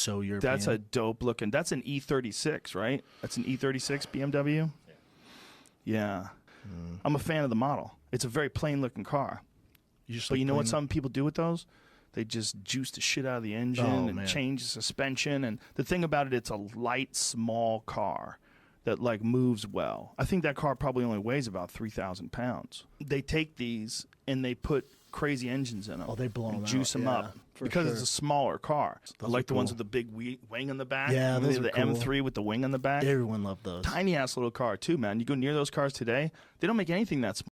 so European. That's a dope looking. That's an E36, right? That's an E36 BMW. Yeah. I'm a fan of the model. It's a very plain looking car. But you know what some people do with those? They just juice the shit out of the engine and change the suspension. And the thing about it, it's a light, small car that like moves well. I think that car probably only weighs about 3,000 pounds. They take these and they put crazy engines in them. Oh, they blow them juice them up because it's a smaller car. I like the ones with the big wing on the back. Yeah, those are the cool. M3 with the wing on the back. Everyone loved those. Tiny ass little car too, man. You go near those cars today, they don't make anything that small.